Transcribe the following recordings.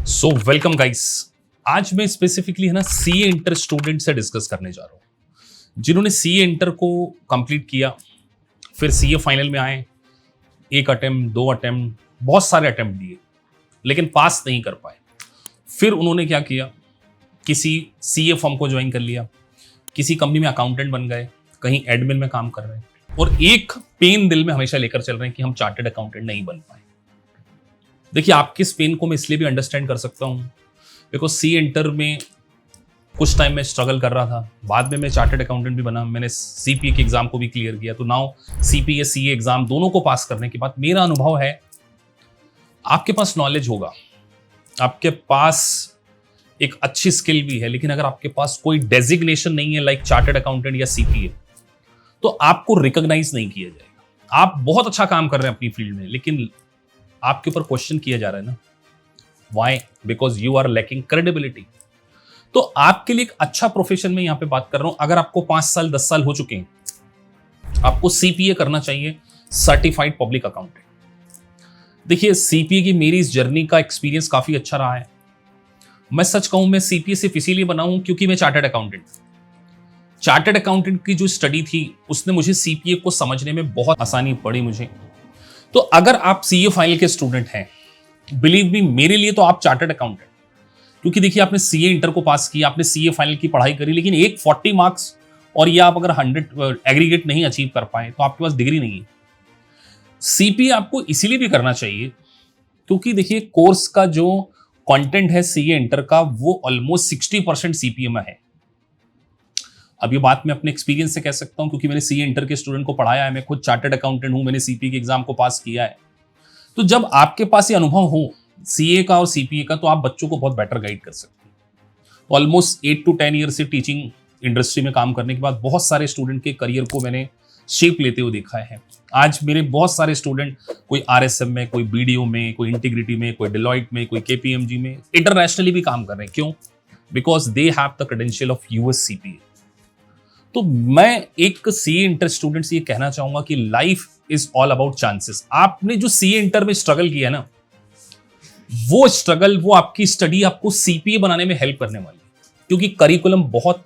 So welcome guys. आज मैं specifically है ना सीए इंटर स्टूडेंट से डिस्कस करने जा रहा हूँ जिन्होंने सीए इंटर को कंप्लीट किया, फिर सीए फाइनल में आए, एक अटेम्प्ट, दो अटेम्प्ट, बहुत सारे अटेम्प्ट दिए लेकिन पास नहीं कर पाए। फिर उन्होंने क्या किया, किसी सीए फर्म को ज्वाइन कर लिया, किसी कंपनी में अकाउंटेंट बन गए, कहीं एडमिन में काम कर रहे हैं और एक पेन दिल में हमेशा लेकर चल रहे हैं कि हम चार्टर्ड अकाउंटेंट नहीं बन पाए। देखिए, आपके इस पेन को मैं इसलिए भी अंडरस्टैंड कर सकता हूं बिकॉज सी इंटर में कुछ टाइम में स्ट्रगल कर रहा था, बाद में मैं चार्टर्ड अकाउंटेंट भी बना, मैंने सीपीए के एग्जाम को भी क्लियर किया। तो नाउ सीपीए सीए एग्जाम दोनों को पास करने के बाद मेरा अनुभव है, आपके पास नॉलेज होगा, आपके पास एक अच्छी स्किल भी है, लेकिन अगर आपके पास कोई डेजिग्नेशन नहीं है लाइक चार्टर्ड अकाउंटेंट या सीपीए, तो आपको रिकॉग्नाइज नहीं किया जाएगा। आप बहुत अच्छा काम कर रहे हैं अपनी फील्ड में, लेकिन आपके ऊपर क्वेश्चन किया जा रहा है ना, why? Because you are lacking credibility. तो आपके लिए एक अच्छा प्रोफेशन में यहां पे बात कर रहा हूं। अगर आपको 5 साल 10 साल हो चुके हैं, आपको सीपीए करना चाहिए, सर्टिफाइड पब्लिक अकाउंटेंट। देखिए, सीपीए की मेरी इस जर्नी का एक्सपीरियंस काफी अच्छा रहा है। मैं सच कहूं, मैं सीपीए सिर्फ इसीलिए बना हूं क्योंकि मैं चार्टर्ड अकाउंटेंट की जो स्टडी थी उसने मुझे सीपीए को समझने में बहुत आसानी पड़ी मुझे। तो अगर आप सीए फाइनल के स्टूडेंट हैं, बिलीव मी, मेरे लिए तो आप चार्टर्ड अकाउंटेंट, क्योंकि देखिए आपने सीए इंटर को पास किया, आपने सीए फाइनल की पढ़ाई करी, लेकिन एक 40 मार्क्स और ये आप अगर 100 एग्रीगेट नहीं अचीव कर पाए तो आपके पास डिग्री नहीं है। सीपीए आपको इसीलिए भी करना चाहिए क्योंकि देखिए कोर्स का जो कंटेंट है सीए इंटर का, वो ऑलमोस्ट 60% सीपीए में है। अब ये बात मैं अपने एक्सपीरियंस से कह सकता हूं क्योंकि मैंने सीए इंटर के स्टूडेंट को पढ़ाया है, मैं खुद चार्टर्ड अकाउंटेंट हूं, मैंने सीपीए के एग्जाम को पास किया है। तो जब आपके पास ये अनुभव हो सीए का और सीपीए का, तो आप बच्चों को बहुत बेटर गाइड कर सकते हैं। ऑलमोस्ट 8 to 10 ईयर से टीचिंग इंडस्ट्री में काम करने के बाद बहुत सारे स्टूडेंट के करियर को मैंने शेप लेते हुए देखा है। आज मेरे बहुत सारे स्टूडेंट, कोई आरएसएम में, कोई बीडीओ में, कोई इंटीग्रिटी में, कोई डिलॉयट में, कोई केपीएमजी में, इंटरनेशनली भी काम कर रहे हैं। क्यों? Because they have the credential of US CPA. तो मैं एक सीए इंटर स्टूडेंट से ये कहना चाहूंगा कि life is all about chances. आपने जो सीए इंटर में स्ट्रगल किया ना, वो स्ट्रगल, वो आपकी स्टडी आपको सीपीए बनाने में हेल्प करने वाली है क्योंकि करिकुलम बहुत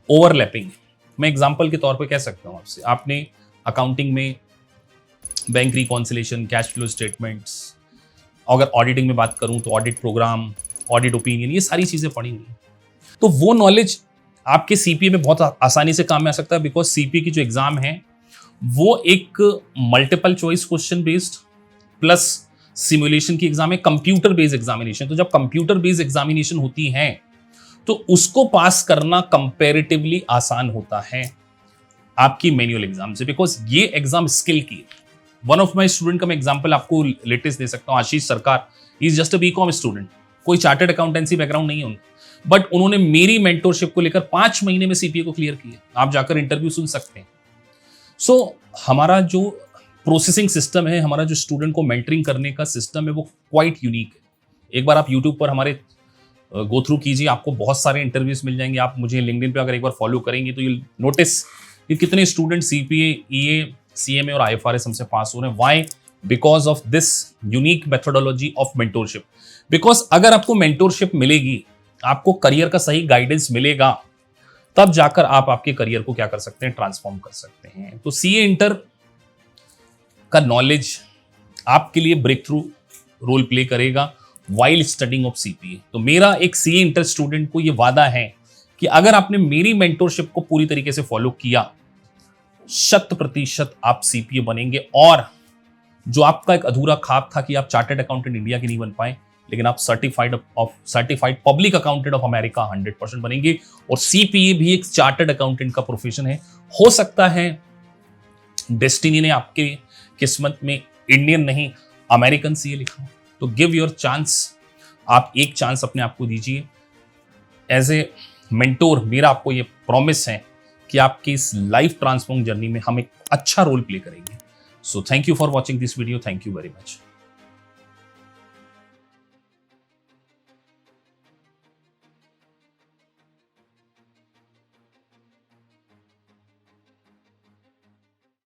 ओवरलैपिंग है। मैं एग्जांपल के तौर पे कह सकता हूं आपसे, आपने अकाउंटिंग में bank reconciliation, cash flow statements, अगर ऑडिटिंग में बात करूं तो ऑडिट प्रोग्राम, ऑडिट ओपिनियन, ये सारी चीजें पढ़ी हुई। तो वो नॉलेज आपके सीपीए में बहुत आसानी से काम में आ सकता है बिकॉज सीपीए की जो एग्जाम है वो एक multiple choice question based plus simulation की एग्जाम है, कंप्यूटर बेस्ड एग्जामिनेशन। तो जब कंप्यूटर बेस्ड एग्जामिनेशन होती है तो उसको पास करना कंपैरेटिवली आसान होता है आपकी मैनुअल एग्जाम से, बिकॉज ये एग्जाम स्किल की। वन ऑफ माई स्टूडेंट का मैं एग्जाम्पल आपको लेटेस्ट दे सकता हूं, Ashish Sarkar. Is just a BCom student, कोई चार्टर्ड अकाउंटेंसी बैकग्राउंड नहीं है उनका, बट उन्होंने मेरी मेंटोरशिप को लेकर 5 महीने में सीपीए को क्लियर किया। आप जाकर इंटरव्यू सुन सकते हैं। सो हमारा जो प्रोसेसिंग सिस्टम है, हमारा जो स्टूडेंट को मेंटरिंग करने का सिस्टम है, वो क्वाइट यूनिक है। एक बार आप यूट्यूब पर हमारे गो थ्रू कीजिए, आपको बहुत सारे इंटरव्यूज मिल जाएंगे। आप मुझे लिंक्डइन पे अगर एक बार फॉलो करेंगे तो यू नोटिस कि कितने स्टूडेंट सीपीए, ईए, सीएमए और आईएफआरएस हमसे पास हो रहे हैं। Why? Because of this unique methodology of mentorship. Because अगर आपको मेंटोरशिप मिलेगी, आपको करियर का सही गाइडेंस मिलेगा, तब जाकर आप आपके करियर को क्या कर सकते हैं, ट्रांसफॉर्म कर सकते हैं। तो सीए इंटर का नॉलेज आपके लिए ब्रेक थ्रू रोल प्ले करेगा वाइल स्टडिंग ऑफ सीपीए। तो मेरा एक सीए इंटर स्टूडेंट को यह वादा है कि अगर आपने मेरी मेंटोरशिप को पूरी तरीके से फॉलो किया, 100% आप सीपीए बनेंगे। और जो आपका एक अधूरा ख्वाब था कि आप चार्टर्ड अकाउंटेंट इंडिया के नहीं बन पाए, लेकिन आप certified public accountant of America 100% बनेंगे। और सीपीए भी एक चार्टर्ड अकाउंटेंट का प्रोफेशन है। हो सकता है डेस्टिनी ने आपके किस्मत में इंडियन नहीं अमेरिकन सीए लिखा हो, तो गिव योर चांस। आप एक चांस अपने आप को दीजिए। एज ए मेंटोर मेरा आपको ये प्रॉमिस है कि आपकी इस लाइफ ट्रांसफॉर्म जर्नी में हम एक अच्छा रोल प्ले करेंगे। So thank you for watching this video. Thank you very much.